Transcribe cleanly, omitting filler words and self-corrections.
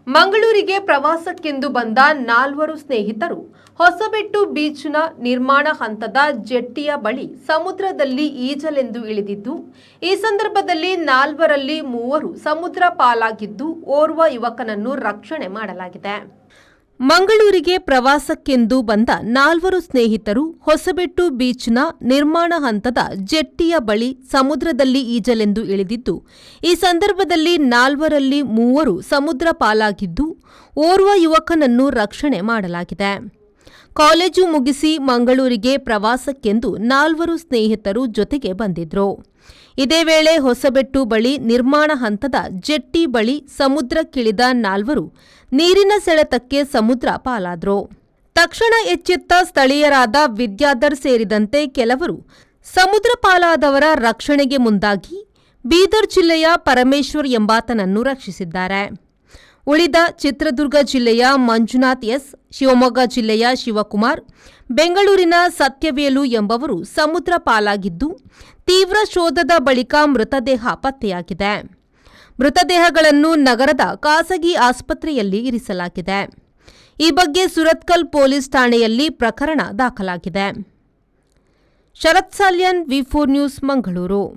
ಮಂಗಳೂರಿಗೆ ಪ್ರವಾಸಕ್ಕೆಂದು ಬಂದ 4 ಸ್ನೇಹಿತರು ಹೊಸಬೆಟ್ಟು ಬೀಚ್ನ ನಿರ್ಮಾಣ ಹಂತದ ಜೆಟ್ಟಿಯ ಬಳಿ ಸಮುದ್ರದಲ್ಲಿ ಈಜಲೆಂದು ಇಳಿದಿದ್ದು, ಈ ಸಂದರ್ಭದಲ್ಲಿ 4ರಲ್ಲಿ 3 ಸಮುದ್ರ ಪಾಲಾಗಿದ್ದು, ಓರ್ವ ಯುವಕನನ್ನು ರಕ್ಷಣೆ ಮಾಡಲಾಗಿದೆ. ಮಂಗಳೂರಿಗೆ ಪ್ರವಾಸಕ್ಕೆಂದು ಬಂದ 4 ಸ್ನೇಹಿತರು ಹೊಸಬೆಟ್ಟು ಬೀಚ್ನ ನಿರ್ಮಾಣ ಹಂತದ ಜೆಟ್ಟಿಯ ಬಳಿ ಸಮುದ್ರದಲ್ಲಿ ಈಜಲೆಂದು ಇಳಿದಿದ್ದು, ಈ ಸಂದರ್ಭದಲ್ಲಿ 4ರಲ್ಲಿ 3 ಸಮುದ್ರ ಪಾಲಾಗಿದ್ದು, ಓರ್ವ ಯುವಕನನ್ನು ರಕ್ಷಣೆ ಮಾಡಲಾಗಿದೆ. ಕಾಲೇಜು ಮುಗಿಸಿ ಮಂಗಳೂರಿಗೆ ಪ್ರವಾಸಕ್ಕೆಂದು 4 ಸ್ನೇಹಿತರು ಜೊತೆಗೆ ಬಂದಿದ್ರು. ಇದೇ ವೇಳೆ ಹೊಸಬೆಟ್ಟು ಬಳಿ ನಿರ್ಮಾಣ ಹಂತದ ಜೆಟ್ಟಿ ಬಳಿ ಸಮುದ್ರಕ್ಕಿಳಿದ 4 ನೀರಿನ ಸೆಳೆತಕ್ಕೆ ಸಮುದ್ರ ಪಾಲಾದ್ರು. ತಕ್ಷಣ ಎಚ್ಚೆತ್ತ ಸ್ಥಳೀಯರಾದ ವಿದ್ಯಾಧರ್ ಸೇರಿದಂತೆ ಕೆಲವರು ಸಮುದ್ರ ಪಾಲಾದವರ ರಕ್ಷಣೆಗೆ ಮುಂದಾಗಿ ಬೀದರ್ ಜಿಲ್ಲೆಯ ಪರಮೇಶ್ವರ್ ಎಂಬಾತನನ್ನು ರಕ್ಷಿಸಿದ್ದಾರೆ. ಉಳಿದ ಚಿತ್ರದುರ್ಗ ಜಿಲ್ಲೆಯ ಮಂಜುನಾಥ್ ಎಸ್, ಶಿವಮೊಗ್ಗ ಜಿಲ್ಲೆಯ ಶಿವಕುಮಾರ್, ಬೆಂಗಳೂರಿನ ಸತ್ಯವೇಲು ಎಂಬವರು ಸಮುದ್ರ ಪಾಲಾಗಿದ್ದು, ತೀವ್ರ ಶೋಧದ ಬಳಿಕ ಮೃತದೇಹ ಪತ್ತೆಯಾಗಿದೆ. ಮೃತದೇಹಗಳನ್ನು ನಗರದ ಖಾಸಗಿ ಆಸ್ಪತ್ರೆಯಲ್ಲಿ ಇರಿಸಲಾಗಿದೆ. ಈ ಬಗ್ಗೆ ಸುರತ್ಕಲ್ ಪೊಲೀಸ್ ಠಾಣೆಯಲ್ಲಿ ಪ್ರಕರಣ ದಾಖಲಾಗಿದೆ. ಶರತ್ ಸಾಲ್ಯನ್, ವಿ4 ನ್ಯೂಸ್, ಮಂಗಳೂರು.